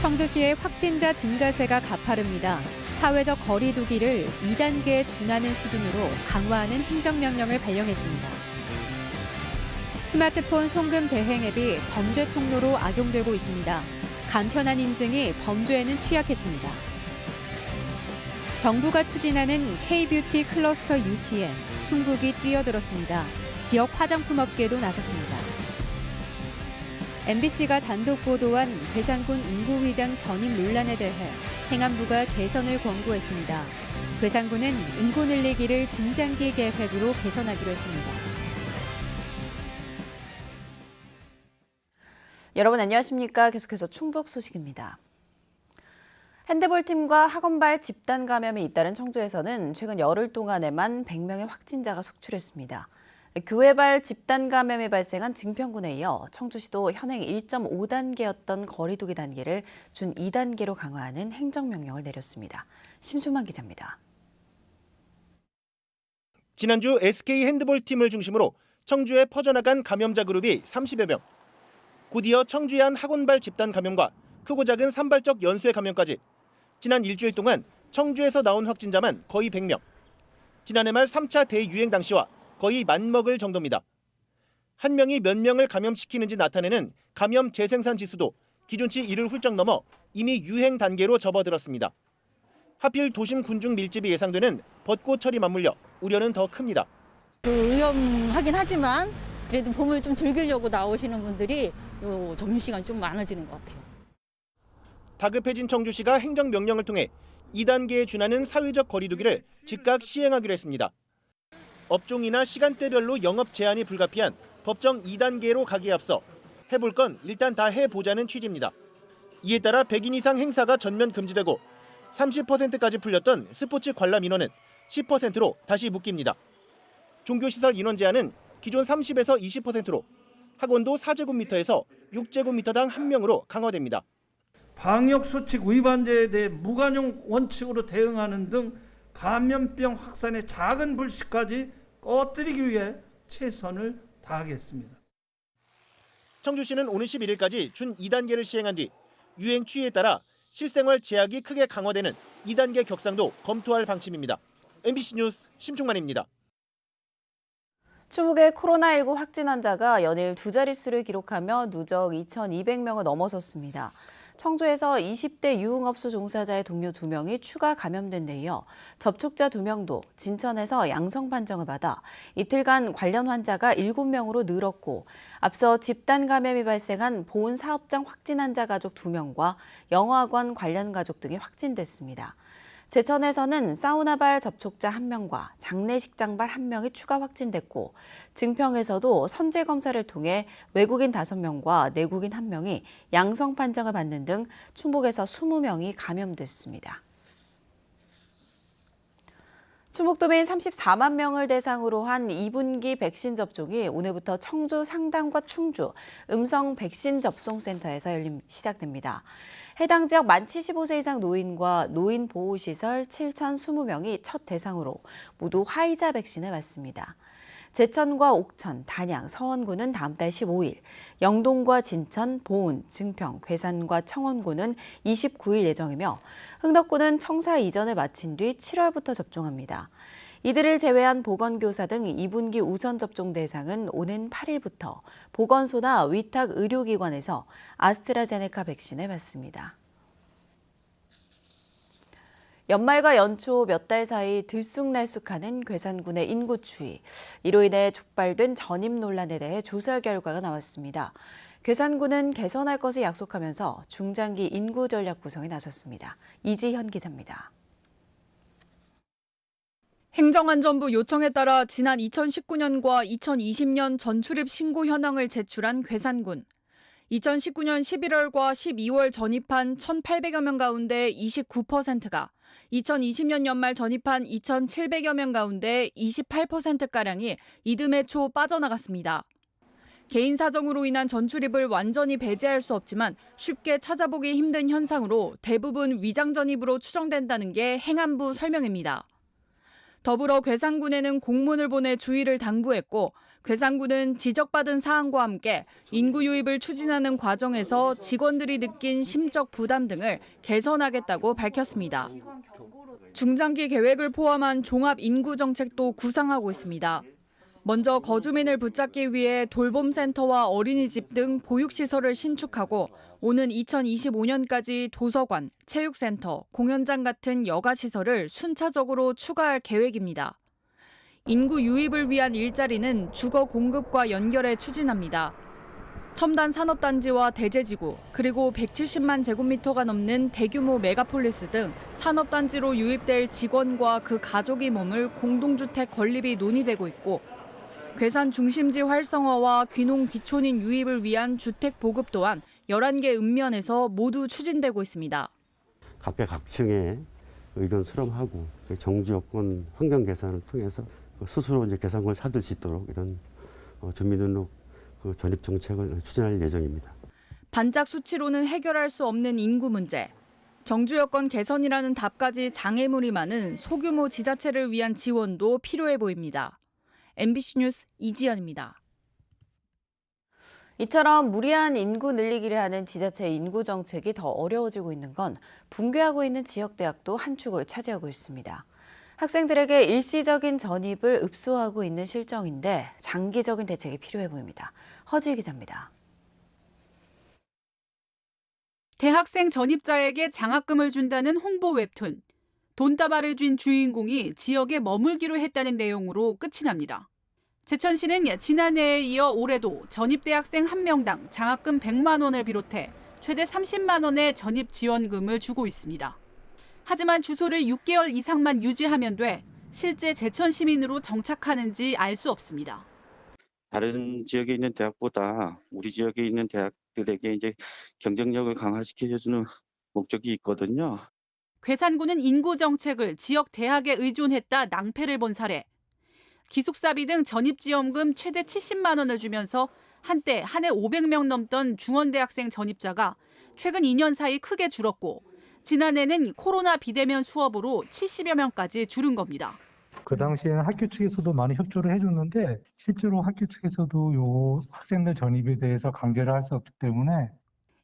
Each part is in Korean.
청주시의 확진자 증가세가 가파릅니다. 사회적 거리 두기를 2단계에 준하는 수준으로 강화하는 행정명령을 발령했습니다. 스마트폰 송금 대행 앱이 범죄 통로로 악용되고 있습니다. 간편한 인증이 범죄에는 취약했습니다. 정부가 추진하는 K-뷰티 클러스터 유치에 충북이 뛰어들었습니다. 지역 화장품 업계도 나섰습니다. MBC가 단독 보도한 괴산군 인구위장 전입 논란에 대해 행안부가 개선을 권고했습니다. 괴산군은 인구 늘리기를 중장기 계획으로 개선하기로 했습니다. 여러분 안녕하십니까? 계속해서 충북 소식입니다. 핸드볼팀과 학원발 집단 감염이 잇따른 청주에서는 최근 열흘 동안에만 100명의 확진자가 속출했습니다. 교회발 집단 감염이 발생한 증평군에 이어 청주시도 현행 1.5단계였던 거리두기 단계를 준 2단계로 강화하는 행정명령을 내렸습니다. 심수만 기자입니다. 지난주 SK 핸드볼팀을 중심으로 청주에 퍼져나간 감염자 그룹이 30여 명. 곧이어 청주의 한 학원발 집단 감염과 크고 작은 산발적 연쇄 감염까지 지난 일주일 동안 청주에서 나온 확진자만 거의 100명. 지난해 말 3차 대유행 당시와 거의 맞먹을 정도입니다. 한 명이 몇 명을 감염시키는지 나타내는 감염 재생산 지수도 기준치 1을 훌쩍 넘어 이미 유행 단계로 접어들었습니다. 하필 도심 군중 밀집이 예상되는 벚꽃철이 맞물려 우려는 더 큽니다. 위험하긴 하지만 그래도 봄을 좀 즐기려고 나오시는 분들이 점심시간 좀 많아지는 것 같아요. 다급해진 청주시가 행정명령을 통해 2단계에 준하는 사회적 거리두기를 즉각 시행하기로 했습니다. 업종이나 시간대별로 영업 제한이 불가피한 법정 2단계로 가기에 앞서 해볼 건 일단 다 해보자는 취지입니다. 이에 따라 100인 이상 행사가 전면 금지되고 30%까지 풀렸던 스포츠 관람 인원은 10%로 다시 묶입니다. 종교시설 인원 제한은 기존 30에서 20%로 학원도 4제곱미터에서 6제곱미터당 1명으로 강화됩니다. 방역수칙 위반자에 대해 무관용 원칙으로 대응하는 등 감염병 확산의 작은 불씨까지 꺼뜨리기 위해 최선을 다하겠습니다. 청주시는 오는 11일까지 준 2단계를 시행한 뒤 유행 추이에 따라 실생활 제약이 크게 강화되는 2단계 격상도 검토할 방침입니다. MBC 뉴스 심충만입니다. 충북의 코로나19 확진 환자가 연일 두 자릿수를 기록하며 누적 2,200명을 넘어섰습니다. 청주에서 20대 유흥업소 종사자의 동료 2명이 추가 감염된 데 이어 접촉자 2명도 진천에서 양성 판정을 받아 이틀간 관련 환자가 7명으로 늘었고 앞서 집단 감염이 발생한 보은 사업장 확진 환자 가족 2명과 영화관 관련 가족 등이 확진됐습니다. 제천에서는 사우나발 접촉자 1명과 장례식장발 1명이 추가 확진됐고 증평에서도 선제 검사를 통해 외국인 5명과 내국인 1명이 양성 판정을 받는 등 충북에서 20명이 감염됐습니다. 충북도민 34만 명을 대상으로 한 2분기 백신 접종이 오늘부터 청주 상당과 충주 음성 백신 접종센터에서 시작됩니다. 해당 지역 만 75세 이상 노인과 노인 보호시설 7,020명이 첫 대상으로 모두 화이자 백신을 맞습니다. 제천과 옥천, 단양, 서원군은 다음 달 15일, 영동과 진천, 보은, 증평, 괴산과 청원군은 29일 예정이며 흥덕군은 청사 이전을 마친 뒤 7월부터 접종합니다. 이들을 제외한 보건교사 등 2분기 우선 접종 대상은 오는 8일부터 보건소나 위탁 의료기관에서 아스트라제네카 백신을 맞습니다. 연말과 연초 몇 달 사이 들쑥날쑥하는 괴산군의 인구 추이. 이로 인해 촉발된 전입 논란에 대해 조사 결과가 나왔습니다. 괴산군은 개선할 것을 약속하면서 중장기 인구 전략 구성에 나섰습니다. 이지현 기자입니다. 행정안전부 요청에 따라 지난 2019년과 2020년 전출입 신고 현황을 제출한 괴산군. 2019년 11월과 12월 전입한 1,800여 명 가운데 29%가 2020년 연말 전입한 2,700여 명 가운데 28%가량이 이듬해 초 빠져나갔습니다. 개인 사정으로 인한 전출입을 완전히 배제할 수 없지만 쉽게 찾아보기 힘든 현상으로 대부분 위장 전입으로 추정된다는 게 행안부 설명입니다. 더불어 괴산군에는 공문을 보내 주의를 당부했고 괴산군은 지적받은 사항과 함께 인구 유입을 추진하는 과정에서 직원들이 느낀 심적 부담 등을 개선하겠다고 밝혔습니다. 중장기 계획을 포함한 종합 인구 정책도 구상하고 있습니다. 먼저 거주민을 붙잡기 위해 돌봄센터와 어린이집 등 보육시설을 신축하고 오는 2025년까지 도서관, 체육센터, 공연장 같은 여가시설을 순차적으로 추가할 계획입니다. 인구 유입을 위한 일자리는 주거 공급과 연결해 추진합니다. 첨단 산업단지와 대제지구, 그리고 170만 제곱미터가 넘는 대규모 메가폴리스 등 산업단지로 유입될 직원과 그 가족이 머물 공동주택 건립이 논의되고 있고 괴산 중심지 활성화와 귀농 귀촌인 유입을 위한 주택 보급 또한 11개 읍면에서 모두 추진되고 있습니다. 각계각층의 의견 수렴하고 정지 여건 환경 개선을 통해서 스스로 이제 괴산군을 사들 수 있도록 이런 주민등록 전입 정책을 추진할 예정입니다. 반짝 수치로는 해결할 수 없는 인구 문제. 정주 여건 개선이라는 답까지 장애물이 많은 소규모 지자체를 위한 지원도 필요해 보입니다. MBC 뉴스 이지연입니다. 이처럼 무리한 인구 늘리기를 하는 지자체 인구 정책이 더 어려워지고 있는 건 붕괴하고 있는 지역대학도 한 축을 차지하고 있습니다. 학생들에게 일시적인 전입을 읍소하고 있는 실정인데 장기적인 대책이 필요해 보입니다. 허지희 기자입니다. 대학생 전입자에게 장학금을 준다는 홍보 웹툰. 돈다발을 쥔 주인공이 지역에 머물기로 했다는 내용으로 끝이 납니다. 제천시는 지난해에 이어 올해도 전입대학생 1명당 장학금 100만 원을 비롯해 최대 30만 원의 전입 지원금을 주고 있습니다. 하지만 주소를 6개월 이상만 유지하면 돼 실제 제천 시민으로 정착하는지 알 수 없습니다. 다른 지역에 있는 대학보다 우리 지역에 있는 대학들에게 이제 경쟁력을 강화시켜주는 목적이 있거든요. 괴산군은 인구 정책을 지역 대학에 의존했다 낭패를 본 사례. 기숙사비 등 전입지원금 최대 70만 원을 주면서 한때 한 해 500명 넘던 중원대학생 전입자가 최근 2년 사이 크게 줄었고 지난해는 코로나 비대면 수업으로 70여 명까지 줄은 겁니다. 그 당시에는 학교 측에서도 많이 협조를 해줬는데 실제로 학교 측에서도 요 학생들 전입에 대해서 강제를 할 수 없기 때문에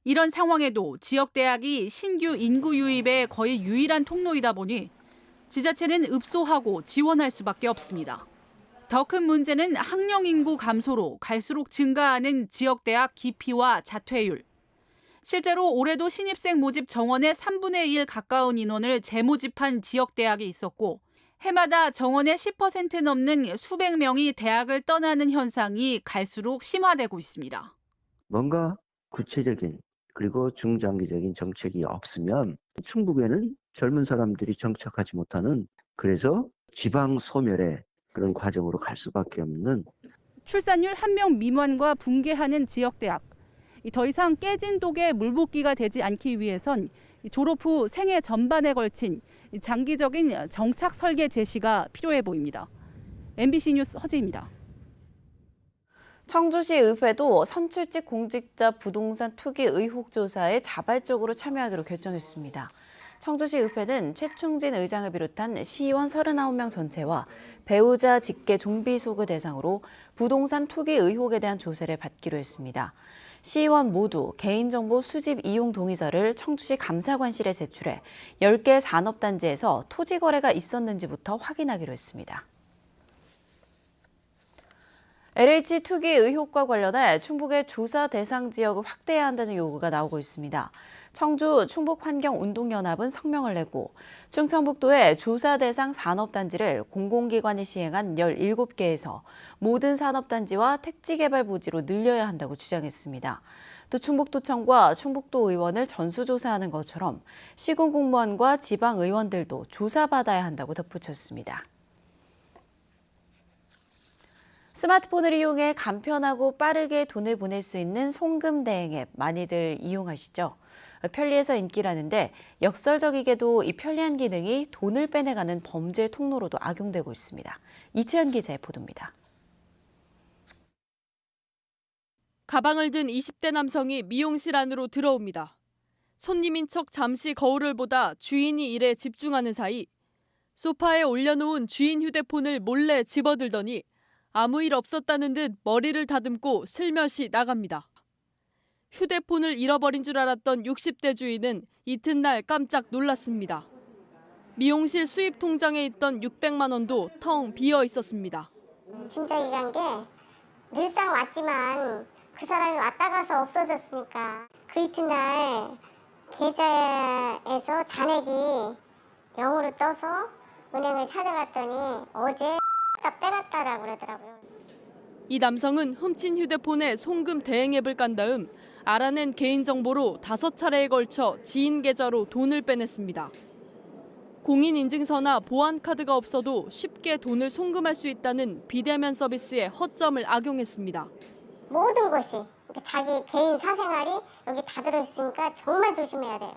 이런 상황에도 지역대학이 신규 인구 유입의 거의 유일한 통로이다 보니 지자체는 읍소하고 지원할 수밖에 없습니다. 더 큰 문제는 학령 인구 감소로 갈수록 증가하는 지역대학 기피와 자퇴율. 실제로 올해도 신입생 모집 정원의 3분의 1 가까운 인원을 재모집한 지역대학이 있었고 해마다 정원의 10% 넘는 수백 명이 대학을 떠나는 현상이 갈수록 심화되고 있습니다. 뭔가 구체적인 그리고 중장기적인 정책이 없으면 충북에는 젊은 사람들이 정착하지 못하는 그래서 지방 소멸의 그런 과정으로 갈 수밖에 없는 출산율 1명 미만과 붕괴하는 지역대학. 더 이상 깨진 독에 물붓기가 되지 않기 위해선 졸업 후 생애 전반에 걸친 장기적인 정착 설계 제시가 필요해 보입니다. MBC 뉴스 허지입니다. 청주시 의회도 선출직 공직자 부동산 투기 의혹 조사에 자발적으로 참여하기로 결정했습니다. 청주시 의회는 최충진 의장을 비롯한 시의원 39명 전체와 배우자 직계 좀비 소그 대상으로 부동산 투기 의혹에 대한 조사를 받기로 했습니다. 시의원 모두 개인정보 수집 이용 동의서를 청주시 감사관실에 제출해 10개 산업단지에서 토지 거래가 있었는지부터 확인하기로 했습니다. LH 투기 의혹과 관련해 충북의 조사 대상 지역을 확대해야 한다는 요구가 나오고 있습니다. 청주 충북환경운동연합은 성명을 내고 충청북도의 조사 대상 산업단지를 공공기관이 시행한 17개에서 모든 산업단지와 택지개발 부지로 늘려야 한다고 주장했습니다. 또 충북도청과 충북도 의원을 전수조사하는 것처럼 시군 공무원과 지방의원들도 조사받아야 한다고 덧붙였습니다. 스마트폰을 이용해 간편하고 빠르게 돈을 보낼 수 있는 송금 대행 앱 많이들 이용하시죠? 편리해서 인기라는데 역설적이게도 이 편리한 기능이 돈을 빼내가는 범죄 통로로도 악용되고 있습니다. 이채연 기자의 보도입니다. 가방을 든 20대 남성이 미용실 안으로 들어옵니다. 손님인 척 잠시 거울을 보다 주인이 일에 집중하는 사이 소파에 올려놓은 주인 휴대폰을 몰래 집어들더니 아무 일 없었다는 듯 머리를 다듬고 슬며시 나갑니다. 휴대폰을 잃어버린 줄 알았던 60대 주인은 이튿날 깜짝 놀랐습니다. 미용실 수입 통장에 있던 600만 원도 텅 비어 있었습니다. 짐작이 간 게 늘상 왔지만 그 사람이 왔다 가서 없어졌으니까 그 이튿날 계좌에서 잔액이 0으로 떠서 은행을 찾아갔더니 어제 빼갔다라고 그러더라고요. 이 남성은 훔친 휴대폰에 송금 대행 앱을 깐 다음 알아낸 개인정보로 5차례에 걸쳐 지인 계좌로 돈을 빼냈습니다. 공인인증서나 보안카드가 없어도 쉽게 돈을 송금할 수 있다는 비대면 서비스에 허점을 악용했습니다. 모든 것이 자기 개인 사생활이 여기 다 들어있으니까 정말 조심해야 돼요.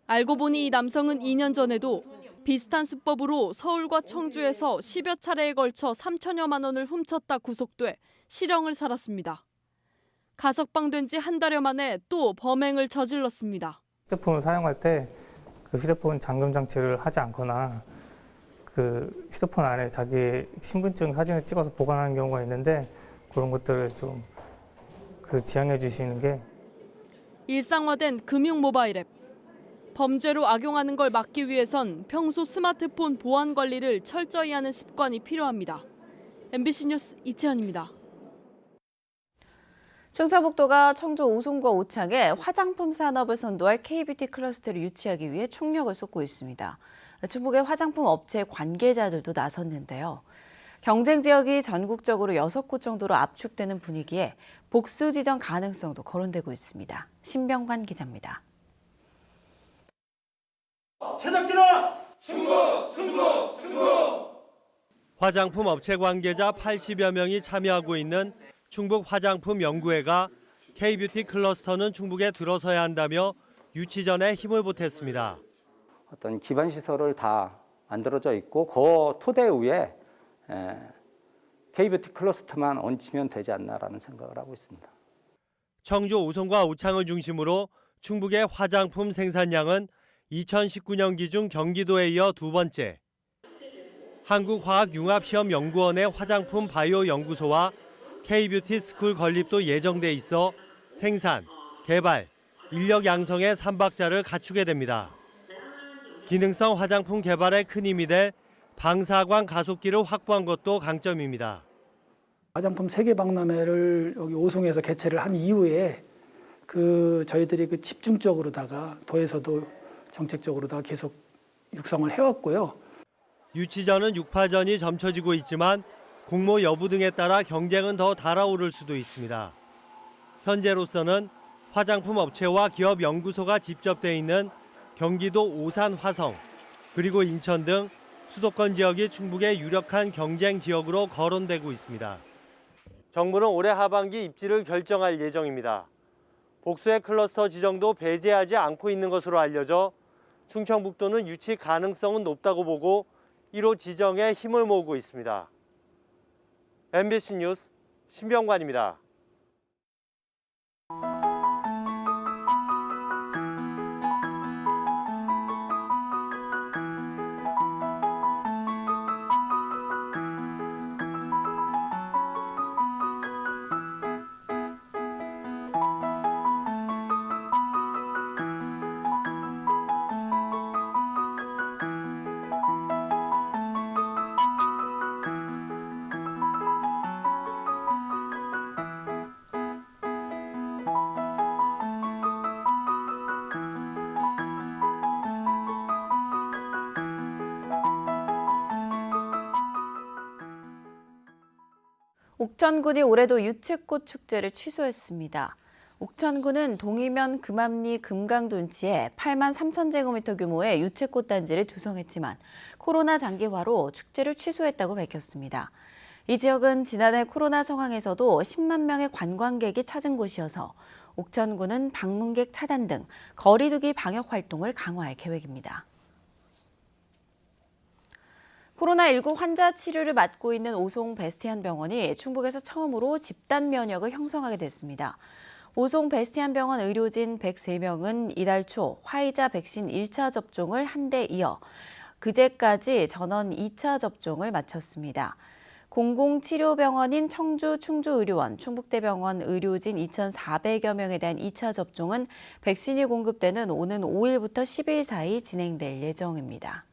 알고 보니 이 남성은 2년 전에도 비슷한 수법으로 서울과 청주에서 10여 차례에 걸쳐 3천여만 원을 훔쳤다 구속돼 실형을 살았습니다. 가석방된 지 한 달여 만에 또 범행을 저질렀습니다. 휴대폰을 사용할 때 그 휴대폰 잠금 장치를 하지 않거나 그 휴대폰 안에 자기 신분증 사진을 찍어서 보관하는 경우가 있는데 그런 것들을 좀 지양해 주시는 게 일상화된 금융 모바일 앱. 범죄로 악용하는 걸 막기 위해선 평소 스마트폰 보안 관리를 철저히 하는 습관이 필요합니다. MBC 뉴스 이채연입니다. 충청북도가 청주 오송과 오창에 화장품 산업을 선도할 K-뷰티 클러스터를 유치하기 위해 총력을 쏟고 있습니다. 충북의 화장품 업체 관계자들도 나섰는데요. 경쟁 지역이 전국적으로 6곳 정도로 압축되는 분위기에 복수 지정 가능성도 거론되고 있습니다. 신병관 기자입니다. 제작진아! 충북! 화장품 업체 관계자 80여 명이 참여하고 있는 충북 화장품 연구회가 K-뷰티 클러스터는 충북에 들어서야 한다며 유치 전에 힘을 보탰습니다. 어떤 기반 시설을 다 만들어져 있고 그 토대 위에 K-뷰티 클러스터만 얹히면 되지 않나라는 생각을 하고 있습니다. 청주 오송과 오창을 중심으로 충북의 화장품 생산량은 2019년 기준 경기도에 이어 두 번째. 한국화학융합시험연구원의 화장품 바이오 연구소와 K-뷰티 스쿨 건립도 예정돼 있어 생산, 개발, 인력 양성의 3박자를 갖추게 됩니다. 기능성 화장품 개발에 큰 힘이 될 방사광 가속기를 확보한 것도 강점입니다. 화장품 세계박람회를 여기 오송에서 개최를 한 이후에 저희들이 집중적으로다가 도에서도 정책적으로다가 계속 육성을 해왔고요. 유치전은 6파전이 점쳐지고 있지만 공모 여부 등에 따라 경쟁은 더 달아오를 수도 있습니다. 현재로서는 화장품 업체와 기업 연구소가 집접돼 있는 경기도 오산 화성, 그리고 인천 등 수도권 지역이 충북의 유력한 경쟁 지역으로 거론되고 있습니다. 정부는 올해 하반기 입지를 결정할 예정입니다. 복수의 클러스터 지정도 배제하지 않고 있는 것으로 알려져 충청북도는 유치 가능성은 높다고 보고 1호 지정에 힘을 모으고 있습니다. MBC 뉴스 신병관입니다. 옥천군이 올해도 유채꽃 축제를 취소했습니다. 옥천군은 동이면 금암리 금강둔치에 8만 3천 제곱미터 규모의 유채꽃 단지를 조성했지만 코로나 장기화로 축제를 취소했다고 밝혔습니다. 이 지역은 지난해 코로나 상황에서도 10만 명의 관광객이 찾은 곳이어서 옥천군은 방문객 차단 등 거리 두기 방역 활동을 강화할 계획입니다. 코로나19 환자 치료를 맡고 있는 오송 베스티안 병원이 충북에서 처음으로 집단 면역을 형성하게 됐습니다. 오송 베스티안 병원 의료진 103명은 이달 초 화이자 백신 1차 접종을 한 대 이어 그제까지 전원 2차 접종을 마쳤습니다. 공공치료병원인 청주 충주의료원, 충북대병원 의료진 2,400여 명에 대한 2차 접종은 백신이 공급되는 오는 5일부터 10일 사이 진행될 예정입니다.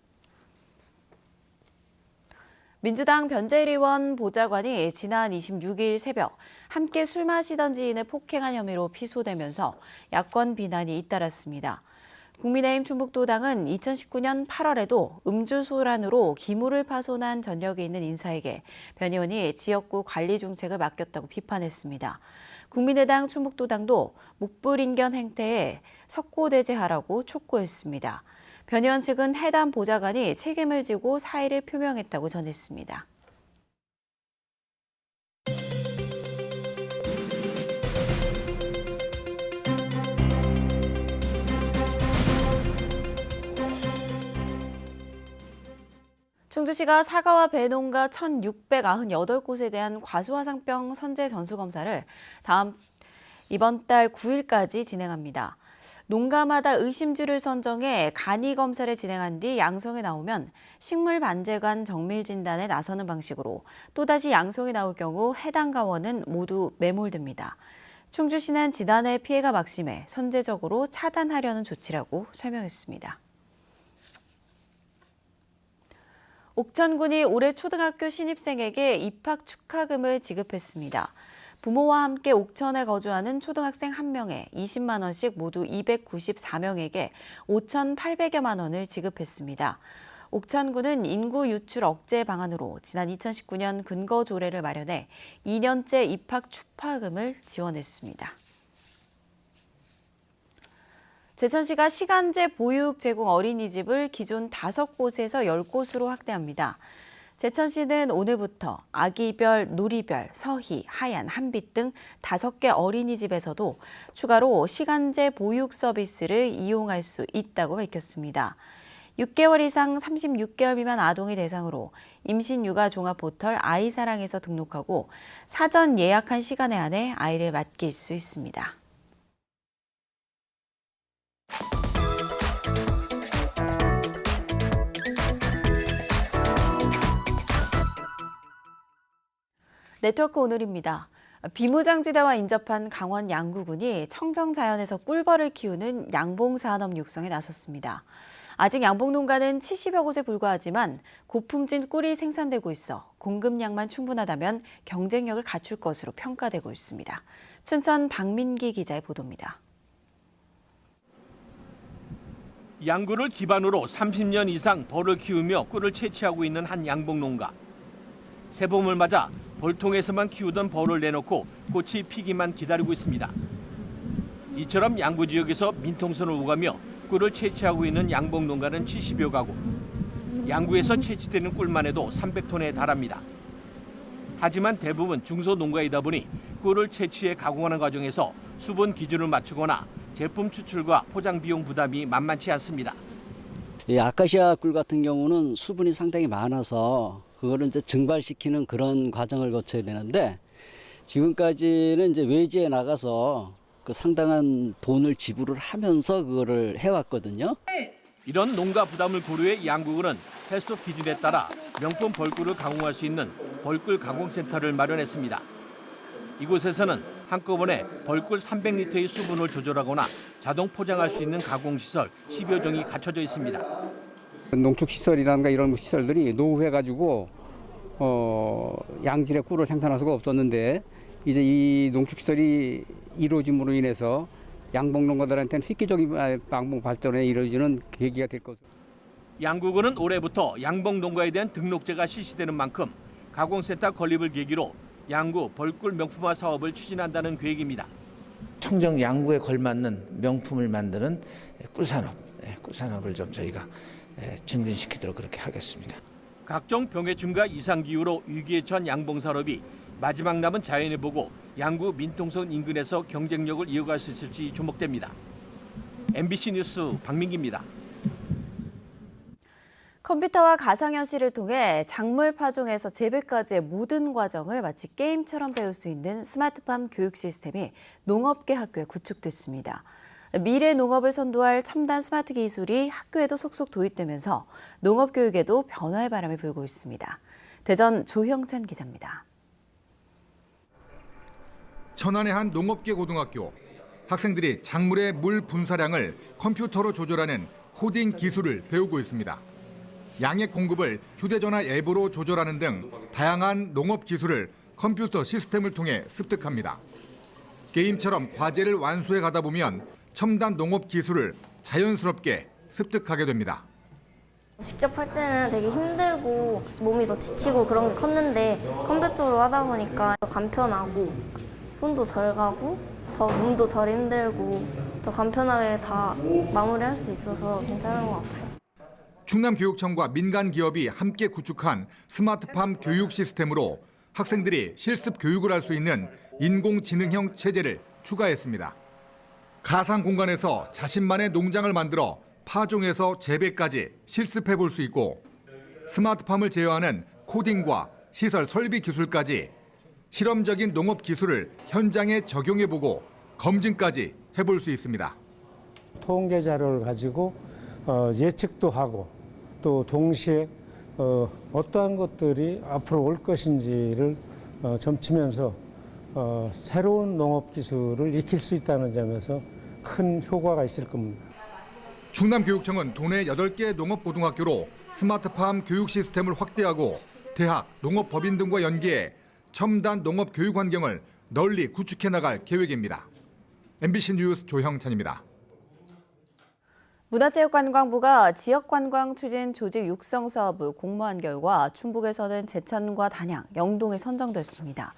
민주당 변재일 의원 보좌관이 지난 26일 새벽 함께 술 마시던 지인을 폭행한 혐의로 피소되면서 야권 비난이 잇따랐습니다. 국민의힘 충북도당은 2019년 8월에도 음주소란으로 기물을 파손한 전력이 있는 인사에게 변 의원이 지역구 관리 중책을 맡겼다고 비판했습니다. 국민의당 충북도당도 목불인견 행태에 석고대죄하라고 촉구했습니다. 변 의원 측은 해당 보좌관이 책임을 지고 사의를 표명했다고 전했습니다. 충주시가 사과와 배농가 1,698곳에 대한 과수화상병 선제 전수검사를 이번 달 9일까지 진행합니다. 농가마다 의심주를 선정해 간이 검사를 진행한 뒤 양성이 나오면 식물 반재관 정밀 진단에 나서는 방식으로 또다시 양성이 나올 경우 해당 가원은 모두 매몰됩니다. 충주시는 지난해 피해가 막심해 선제적으로 차단하려는 조치라고 설명했습니다. 옥천군이 올해 초등학교 신입생에게 입학 축하금을 지급했습니다. 부모와 함께 옥천에 거주하는 초등학생 1명에 20만 원씩 모두 294명에게 5,800여만 원을 지급했습니다. 옥천군은 인구 유출 억제 방안으로 지난 2019년 근거 조례를 마련해 2년째 입학 축하금을 지원했습니다. 제천시가 시간제 보육 제공 어린이집을 기존 5곳에서 10곳으로 확대합니다. 제천시는 오늘부터 아기별, 놀이별, 서희, 하얀, 한빛 등 5개 어린이집에서도 추가로 시간제 보육 서비스를 이용할 수 있다고 밝혔습니다. 6개월 이상 36개월 미만 아동이 대상으로 임신 육아 종합 포털 아이사랑에서 등록하고 사전 예약한 시간에 한해 아이를 맡길 수 있습니다. 네트워크 오늘입니다. 비무장지대와 인접한 강원 양구군이 청정자연에서 꿀벌을 키우는 양봉산업 육성에 나섰습니다. 아직 양봉농가는 70여 곳에 불과하지만 고품질 꿀이 생산되고 있어 공급량만 충분하다면 경쟁력을 갖출 것으로 평가되고 있습니다. 춘천 박민기 기자의 보도입니다. 양구를 기반으로 30년 이상 벌을 키우며 꿀을 채취하고 있는 한 양봉농가. 새봄을 맞아 벌통에서만 키우던 벌을 내놓고 꽃이 피기만 기다리고 있습니다. 이처럼 양구 지역에서 민통선을 오가며 꿀을 채취하고 있는 양봉농가는 70여 가구. 양구에서 채취되는 꿀만 해도 300톤에 달합니다. 하지만 대부분 중소농가이다 보니 꿀을 채취해 가공하는 과정에서 수분 기준을 맞추거나 제품 추출과 포장 비용 부담이 만만치 않습니다. 이 아카시아 꿀 같은 경우는 수분이 상당히 많아서 그거를 이제 증발시키는 그런 과정을 거쳐야 되는데 지금까지는 이제 외지에 나가서 그 상당한 돈을 지불을 하면서 그거를 해왔거든요. 이런 농가 부담을 고려해 양구군은 해수도 기준에 따라 명품 벌꿀을 가공할 수 있는 벌꿀 가공센터를 마련했습니다. 이곳에서는 한꺼번에 벌꿀 300리터의 수분을 조절하거나 자동 포장할 수 있는 가공시설 10여 종이 갖춰져 있습니다. 농축시설이라든가 이런 시설들이 노후해가지고 양질의 꿀을 생산할 수가 없었는데 이제 이 농축시설이 이루어짐으로 인해서 양봉농가들한테는 획기적인 양봉 발전에 이루어지는 계기가 될 것으로. 양구군은 올해부터 양봉농가에 대한 등록제가 실시되는 만큼 가공센터 건립을 계기로 양구 벌꿀 명품화 사업을 추진한다는 계획입니다. 청정 양구에 걸맞는 명품을 만드는 꿀산업을 좀 저희가 증진시키도록 그렇게 하겠습니다. 각종 병해충과 이상기후로 위기에 처한 양봉산업이 마지막 남은 자연을 보고 양구 민통선 인근에서 경쟁력을 이어갈 수 있을지 주목됩니다. MBC 뉴스 박민기입니다. 컴퓨터와 가상현실을 통해 작물 파종에서 재배까지의 모든 과정을 마치 게임처럼 배울 수 있는 스마트팜 교육 시스템이 농업계 학교에 구축됐습니다. 미래 농업을 선도할 첨단 스마트 기술이 학교에도 속속 도입되면서 농업 교육에도 변화의 바람이 불고 있습니다. 대전 조형찬 기자입니다. 천안의 한 농업계 고등학교. 학생들이 작물의 물 분사량을 컴퓨터로 조절하는 코딩 기술을 배우고 있습니다. 양액 공급을 휴대전화 앱으로 조절하는 등 다양한 농업 기술을 컴퓨터 시스템을 통해 습득합니다. 게임처럼 과제를 완수해 가다 보면 첨단 농업 기술을 자연스럽게 습득하게 됩니다. 직접 할 때는 되게 힘들고 몸이 더 지치고 그런 게 컸는데 컴퓨터로 하다 보니까 더 간편하고 손도 덜 가고 더 몸도 덜 힘들고 더 간편하게 다 마무리할 수 있어서 괜찮은 것 같아요. 충남교육청과 민간 기업이 함께 구축한 스마트팜 교육 시스템으로 학생들이 실습 교육을 할 수 있는 인공지능형 체제를 추가했습니다. 가상 공간에서 자신만의 농장을 만들어 파종에서 재배까지 실습해 볼 수 있고 스마트팜을 제어하는 코딩과 시설 설비 기술까지 실험적인 농업 기술을 현장에 적용해 보고 검증까지 해볼 수 있습니다. 통계 자료를 가지고 예측도 하고 또 동시에 어떠한 것들이 앞으로 올 것인지를 점치면서 새로운 농업 기술을 익힐 수 있다는 점에서 큰 효과가 있을 겁니다. 충남교육청은 도내 8개 농업고등학교로 스마트팜 교육 시스템을 확대하고 대학, 농업법인 등과 연계해 첨단 농업 교육 환경을 널리 구축해 나갈 계획입니다. MBC 뉴스 조형찬입니다. 문화체육관광부가 지역관광 추진 조직 육성 사업을 공모한 결과 충북에서는 제천과 단양, 영동에 선정됐습니다.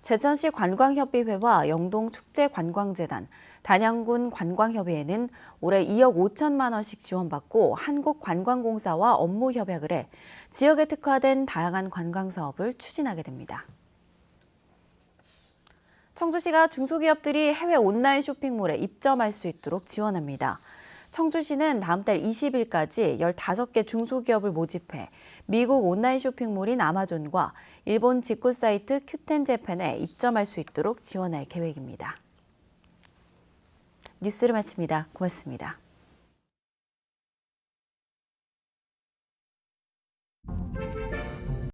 제천시 관광협의회와 영동축제관광재단, 단양군 관광협의회는 올해 2억 5천만 원씩 지원받고 한국관광공사와 업무 협약을 해 지역에 특화된 다양한 관광사업을 추진하게 됩니다. 청주시가 중소기업들이 해외 온라인 쇼핑몰에 입점할 수 있도록 지원합니다. 청주시는 다음 달 20일까지 15개 중소기업을 모집해 미국 온라인 쇼핑몰인 아마존과 일본 직구 사이트 큐텐재팬에 입점할 수 있도록 지원할 계획입니다. 뉴스를 마칩니다. 고맙습니다.